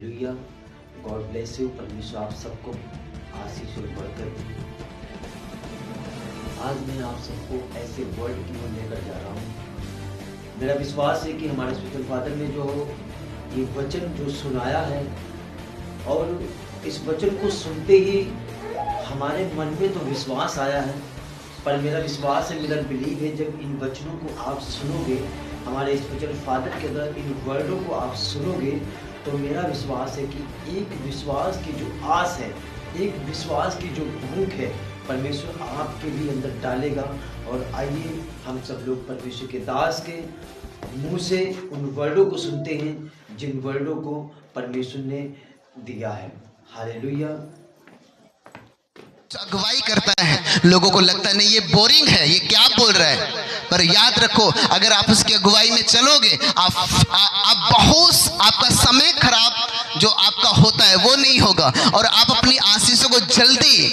Hallelujah, God bless you. परमेश्वर आप सबको आशीष और बरकत दे। आज मैं आप सबको ऐसे वर्ड की ओर लेकर जा रहा हूँ। मेरा विश्वास है कि हमारे स्पिरिचुअल फादर ने जो ये वचन जो सुनाया है और इस वचन को सुनते ही हमारे मन में तो विश्वास आया है, पर मेरा विश्वास है, मेरा बिलीव है, जब इन वचनों को आप सुनोगे, हमारे स्पिरिचुअल फादर के अंदर इन वर्डों को आप सुनोगे, तो मेरा विश्वास है कि एक विश्वास की जो आस है, एक विश्वास की जो भूख है, परमेश्वर आपके भी अंदर डालेगा। और आइए हम सब लोग परमेश्वर के दास के मुंह से उन वर्डों को सुनते हैं जिन वर्डों को परमेश्वर ने दिया है। हालेलुया। अगुवाई करता है, लोगों को लगता है नहीं ये बोरिंग है, ये क्या बोल रहा है, पर याद रखो अगर आप उसकी अगुवाई में चलोगे, आप बहुत आपका समय खराब जो आपका होता है वो नहीं होगा, और आप अपनी आशीषों को जल्दी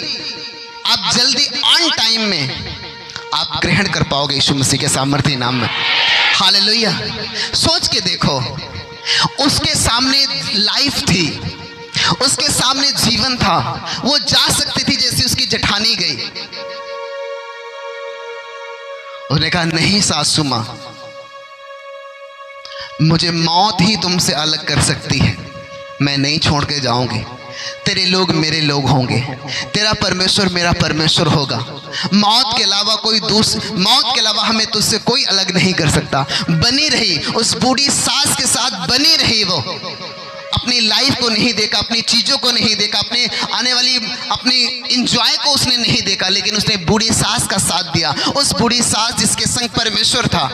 ऑन टाइम में आप ग्रहण कर पाओगे यीशु मसीह के सामर्थ्य नाम में। हालेलुया। सोच के देखो, उसके सामने लाइफ थी, उसके सामने जीवन था, वो जा सकती थी जैसे उसकी जेठानी गई। उसने कहा नहीं सासू मां, मुझे मौत ही तुमसे अलग कर सकती है, मैं नहीं छोड़ के जाऊंगी। तेरे लोग मेरे लोग होंगे, तेरा परमेश्वर मेरा परमेश्वर होगा। मौत के अलावा हमें तुझसे कोई अलग नहीं कर सकता। बनी रही उस बूढ़ी सास के साथ, बनी रही वो। अपनी लाइफ को नहीं देखा, अपनी चीजों को नहीं देखा, अपने आने वाली अपनी इंजॉय को उसने नहीं देखा, लेकिन उसने बूढ़ी सास का साथ दिया। उस बूढ़ी सास जिसके संग परमेश्वर था।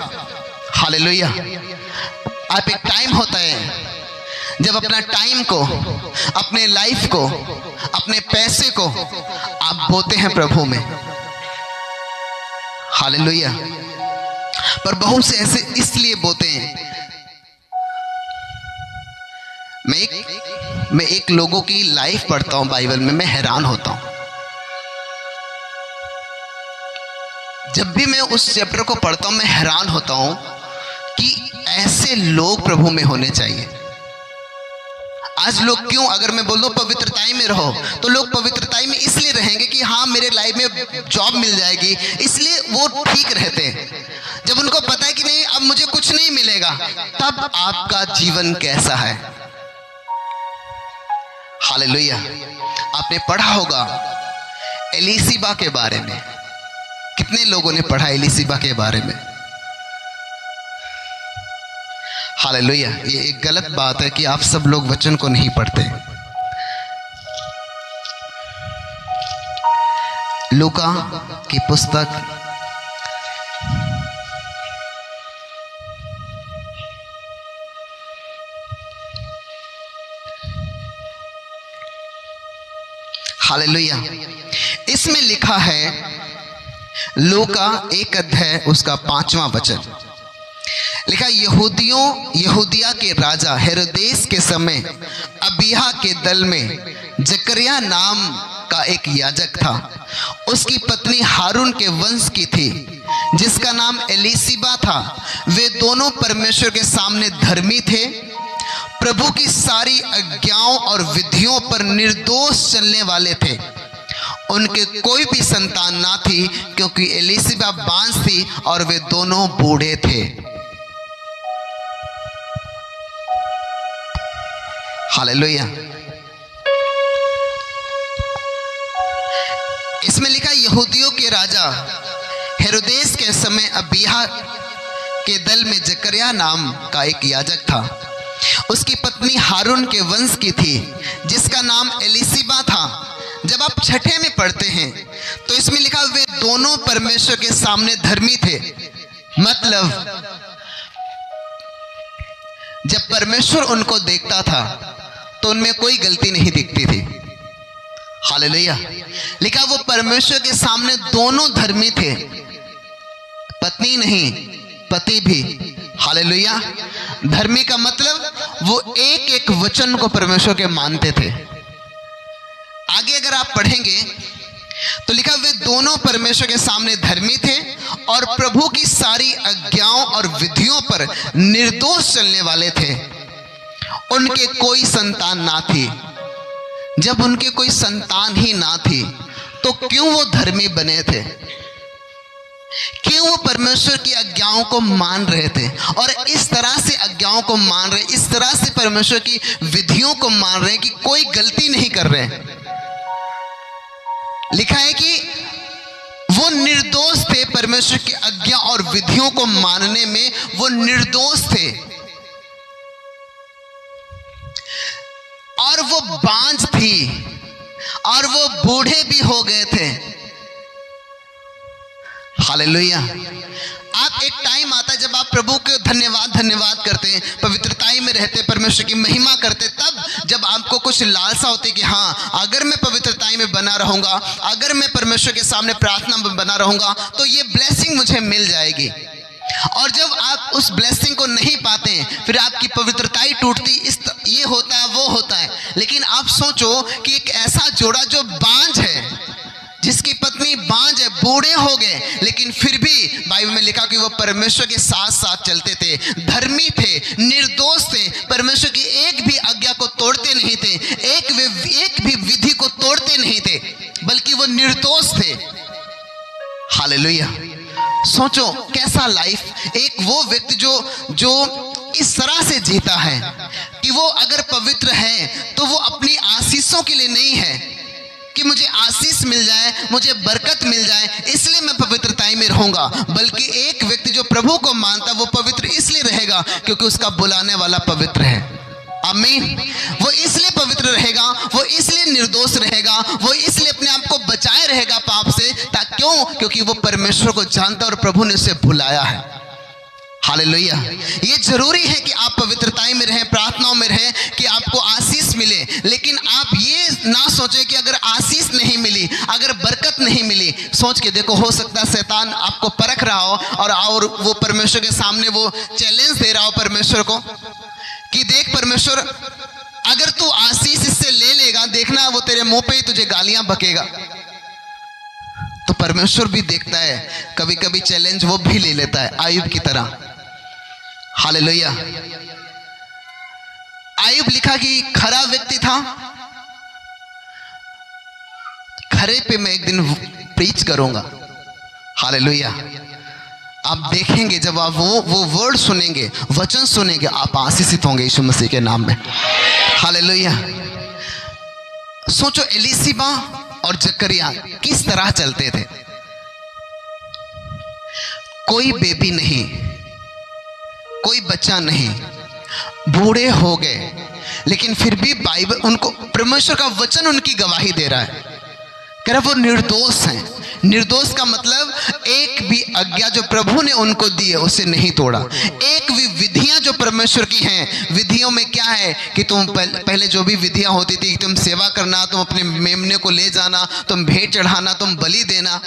हालेलुया। आप एक टाइम होता है जब अपना टाइम को, अपने लाइफ को, अपने पैसे को आप बोते हैं प्रभु में। हालेलुया। पर बहुत से ऐसे इसलिए बोते हैं। मैं एक लोगों की लाइफ पढ़ता हूं बाइबल में, मैं हैरान होता हूं। जब भी मैं उस चैप्टर को पढ़ता हूं मैं हैरान होता हूं कि ऐसे लोग प्रभु में होने चाहिए। आज लोग क्यों, अगर मैं बोल दूं पवित्रताई में रहो, तो लोग पवित्रताई में इसलिए रहेंगे कि हाँ मेरे लाइफ में जॉब मिल जाएगी, इसलिए वो ठीक रहते हैं। जब उनको पता है कि नहीं अब मुझे कुछ नहीं मिलेगा, तब आपका जीवन कैसा है। हालेलुया। आपने पढ़ा होगा एलीशिबा के बारे में। कितने लोगों ने पढ़ा एलीशिबा के बारे में? हालेलुया। ये एक गलत बात है कि आप सब लोग वचन को नहीं पढ़ते। लूका की पुस्तक हालेलुया। इसमें लिखा है, लूका 1 अध्याय उसका 5वां वचन लिखा, यहूदिया के राजा हेरोदेस के समय अबिय्याह के दल में जकरिया नाम का एक याजक था। उसकी पत्नी हारून के वंश की थी, जिसका नाम एलीशिबा था। वे दोनों परमेश्वर के सामने धर्मी थे, प्रभु की सारी आज्ञाओं और विधियों पर निर्दोष चलने वाले थे। उनके कोई भी संतान ना थी, क्योंकि एलीशिबा बांझ थी और वे दोनों बूढ़े थे। हालेलुया। इसमें लिखा, यहूदियों के राजा हेरोदेस के समय अबिय्याह के दल में जकरिया नाम का एक याजक था। उसकी पत्नी हारून के वंश की थी, जिसका नाम एलीशिबा था। जब आप 6 में पढ़ते हैं तो इसमें लिखा, वे दोनों परमेश्वर के सामने धर्मी थे। मतलब जब परमेश्वर उनको देखता था तो उनमें कोई गलती नहीं दिखती थी। हालेलुया। लिखा, वो परमेश्वर के सामने दोनों धर्मी थे, पत्नी नहीं पति भी। हालेलुया। धर्मी का मतलब वो एक एक वचन को परमेश्वर के मानते थे। आगे अगर आप पढ़ेंगे तो लिखा, वे दोनों परमेश्वर के सामने धर्मी थे और प्रभु की सारी आज्ञाओं और विधियों पर निर्दोष चलने वाले थे। उनके कोई संतान ना थी। जब उनके कोई संतान ही ना थी तो क्यों वो धर्मी बने थे? क्यों वो परमेश्वर की आज्ञाओं को मान रहे थे? और इस तरह से आज्ञाओं को मान रहे, इस तरह से परमेश्वर की विधियों को मान रहे कि कोई गलती नहीं कर रहे। लिखा है कि वो निर्दोष थे, परमेश्वर की आज्ञा और विधियों को मानने में वो निर्दोष थे। और वो बांझ थी और वो बूढ़े भी हो गए थे। हालेलुया। आप एक टाइम आता है जब आप प्रभु के धन्यवाद करते हैं, पवित्रताई में रहते, परमेश्वर की महिमा करते, तब जब आपको कुछ लालसा होती है कि हाँ, अगर मैं पवित्रताई में बना रहूंगा, अगर मैं परमेश्वर के सामने प्रार्थना में बना रहूंगा तो ये ब्लेसिंग मुझे मिल जाएगी। और जब आप उस ब्लेसिंग को नहीं पाते हैं, फिर आपकी पवित्रताई टूटती, ये होता है, वो होता है। लेकिन आप सोचो कि एक ऐसा जोड़ा जो बांझ है, जिसकी पत्नी बांझ है, बूढ़े हो गए, लेकिन फिर भी बाइबल में लिखा कि वो परमेश्वर के साथ साथ चलते थे, धर्मी थे, निर्दोष थे, परमेश्वर की एक भी आज्ञा को तोड़ते नहीं थे, एक भी विधि को तोड़ते नहीं थे, बल्कि वो निर्दोष थे। हालेलुया। सोचो कैसा लाइफ एक वो व्यक्ति जो इस तरह से जीता है कि वो अगर पवित्र है तो वो अपनी आशीषों के लिए नहीं है कि मुझे आशीष मिल जाए, मुझे बरकत मिल जाए इसलिए मैं पवित्रताई में रहूंगा, बल्कि एक व्यक्ति जो प्रभु को मानता वो पवित्र इसलिए रहेगा क्योंकि उसका बुलाने वाला पवित्र है। आमीन। वो इसलिए पवित्र रहेगा, वो इसलिए निर्दोष रहेगा, वो इसलिए अपने आप को बचाए रहेगा पाप से। क्यों? क्योंकि वो परमेश्वर को जानता और प्रभु ने उसे बुलाया है। हालेलुया। ये जरूरी है कि आप पवित्रताई में रहें, प्रार्थनाओं में रहें कि आपको आशीष मिले। लेकिन आप ये ना सोचें कि अगर आशीष नहीं मिली, अगर बरकत नहीं मिली, सोच के देखो, हो सकता है शैतान आपको परख रहा हो और वो परमेश्वर के सामने वो चैलेंज दे रहा हो परमेश्वर को कि देख परमेश्वर, अगर तू आशीष इससे ले लेगा, देखना वो तेरे मुंह पे ही तुझे गालियां बकेगा। तो परमेश्वर भी देखता है, कभी कभी चैलेंज वो भी ले लेता है, आयुब की तरह। हालेलुया। आयुब लिखा कि खरा व्यक्ति था, खरे पे मैं एक दिन प्रीच करूंगा। हालेलुया। आप देखेंगे जब आप वो वर्ड सुनेंगे, वचन सुनेंगे, आप आशीषित होंगे यीशु मसीह के नाम में। हालेलुया। सोचो एलिशिबा और जकरिया किस तरह चलते थे। कोई बेबी नहीं, कोई बच्चा नहीं, बूढ़े हो गए, लेकिन फिर भी बाइबल उनको, परमेश्वर का वचन उनकी गवाही दे रहा है, कह रहा वो निर्दोष हैं। निर्दोष का मतलब एक भी आज्ञा जो प्रभु ने उनको दी है उसे नहीं तोड़ा। एक भी विधियां जो परमेश्वर की हैं, विधियों में क्या है कि तुम पहले जो भी विधियां होती थी, तुम सेवा करना, तुम अपने मेमने को ले जाना, तुम भेंट चढ़ाना, तुम बलि देना,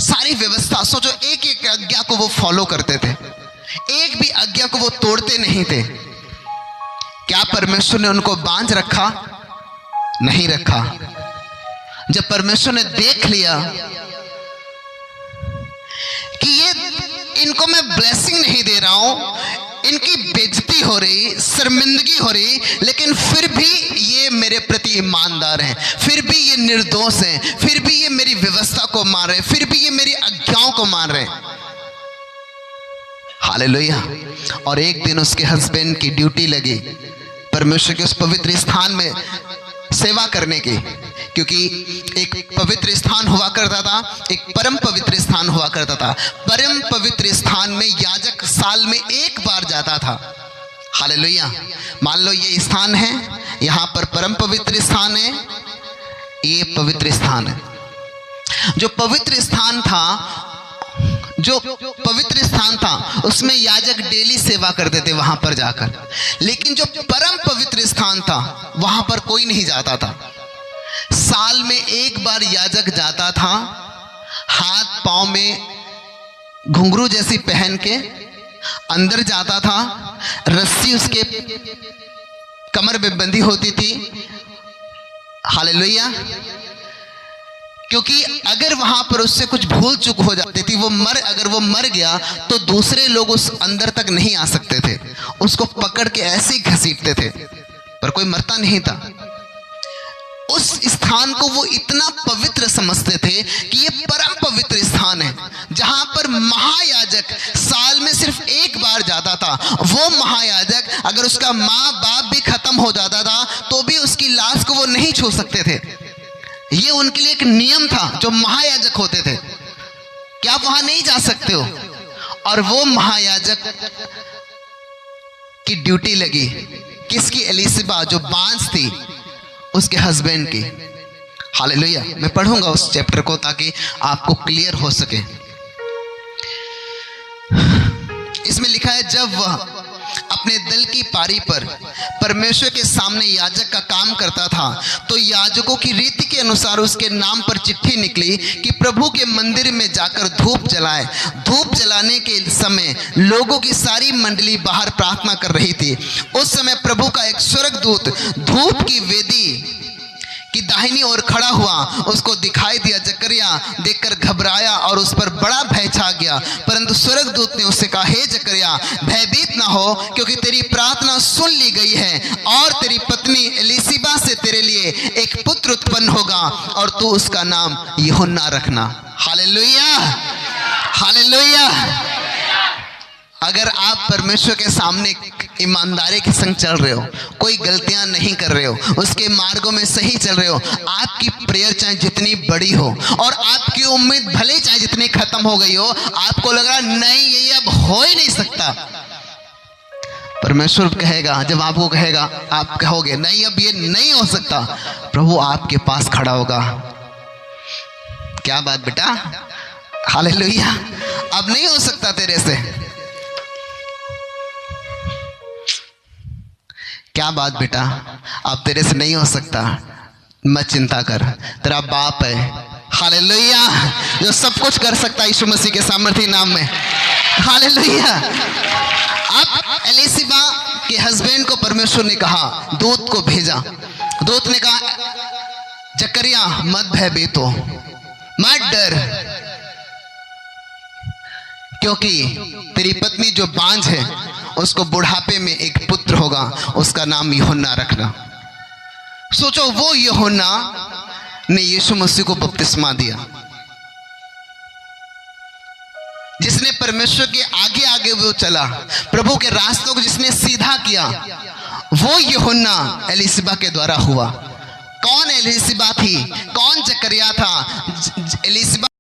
सारी व्यवस्था। सोचो एक एक आज्ञा को वो फॉलो करते थे, एक भी आज्ञा को वो तोड़ते नहीं थे। क्या परमेश्वर ने उनको बांझ रखा? नहीं रखा। जब परमेश्वर ने देख लिया कि ये इनको मैं ब्लेसिंग नहीं दे रहा हूं, इनकी बेइज्जती हो रही, शर्मिंदगी हो रही, लेकिन फिर भी ये मेरे प्रति ईमानदार हैं, फिर भी ये निर्दोष हैं, फिर भी ये मेरी व्यवस्था को मान रहे हैं, फिर भी ये मेरी आज्ञाओं को मान रहे हैं। हालेलुया। और एक दिन उसके हस्बैंड की ड्यूटी लगी परमेश्वर के उस पवित्र स्थान में सेवा करने की, क्योंकि एक पवित्र स्थान हुआ करता था, एक परम पवित्र स्थान हुआ करता था। परम पवित्र स्थान में याजक साल में एक बार जाता था। हालेलुया। मान लो ये स्थान है, यहां पर परम पवित्र स्थान है, ये पवित्र स्थान है। जो पवित्र स्थान था उसमें याजक डेली सेवा करते थे वहां पर जाकर, लेकिन जो परम पवित्र स्थान था वहां पर कोई नहीं जाता था। साल में एक बार याजक जाता था, हाथ पांव में घुंघरू जैसी पहन के अंदर जाता था, रस्सी उसके कमर में बंधी होती थी। हालेलुया। क्योंकि अगर वहां पर उससे कुछ भूल चूक हो जाती थी, अगर वो मर गया तो दूसरे लोग उस अंदर तक नहीं आ सकते थे, उसको पकड़ के ऐसे ही घसीटते थे, पर कोई मरता नहीं था। उस स्थान को वो इतना पवित्र समझते थे कि ये परम पवित्र स्थान है, जहां पर महायाजक साल में सिर्फ एक बार जाता था। वो महायाजक अगर उसका माँ बाप भी खत्म हो जाता था तो भी उसकी लाश को वो नहीं छू सकते थे। ये उनके लिए एक नियम था, जो महायाजक होते थे कि आप वहां नहीं जा सकते हो। और वो महायाजक की ड्यूटी लगी किसकी? एलिशिबा, जो बांझ थी, उसके हस्बैंड की। हालेलुया। मैं पढ़ूंगा उस चैप्टर को ताकि आपको क्लियर हो सके। इसमें लिखा है, जब वह अपने दल की पारी पर परमेश्वर के सामने याजक का काम करता था तो याजकों की रीति के अनुसार उसके नाम पर चिट्ठी निकली कि प्रभु के मंदिर में जाकर धूप जलाए। धूप जलाने के समय लोगों की सारी मंडली बाहर प्रार्थना कर रही थी। उस समय प्रभु का एक स्वर्गदूत धूप की वेदी की दाहिनी ओर खड़ा हुआ, उसको दिखाई दिया। जकरिया देखकर घबराया और उस पर बड़ा भय छा गया, परंतु स्वर्गदूत ने उससे कहा, हे जकरिया, भयभीत ना हो, क्योंकि तेरी प्रार्थना सुन ली गई है और तेरी पत्नी एलिशिबा से तेरे लिए एक पुत्र उत्पन्न होगा और तू उसका नाम यूहन्ना रखना। Hallelujah, hallelujah. अगर आप परमेश्वर के सामने ईमानदारी के संग चल रहे हो, कोई गलतियां नहीं कर रहे हो, उसके मार्गों में सही चल रहे हो, आपकी प्रेयर चाहे जितनी बड़ी हो और आपकी उम्मीद भले चाहे जितनी खत्म हो गई हो, आपको लग रहा नहीं ये अब हो ही नहीं सकता, परमेश्वर कहेगा, जब आपको कहेगा, आप कहोगे नहीं अब ये नहीं हो सकता, प्रभु आपके पास खड़ा होगा। क्या बात बेटा, हालेलुया। अब नहीं हो सकता तेरे से, क्या बात बेटा, अब तेरे से नहीं हो सकता, मत चिंता कर, तेरा बाप है, हालेलुया, जो सब कुछ कर सकता है यीशु मसीह के सामर्थी नाम में, हालेलुया। अब एलिशिबा के हस्बैंड को परमेश्वर ने कहा, दूत को भेजा। दूत ने कहा, जकरिया मत भयभीत हो, मत डर, क्योंकि तेरी पत्नी जो बांझ है उसको बुढ़ापे में एक पुत्र होगा, उसका नाम यूहन्ना रखना। सोचो, वो यूहन्ना ने यीशु मसीह को बपतिस्मा दिया, जिसने परमेश्वर के आगे आगे वो चला, प्रभु के रास्तों को जिसने सीधा किया, वो यूहन्ना एलिशिबा के द्वारा हुआ। कौन एलिशिबा थी, कौन जकरिया था? एलिशिबा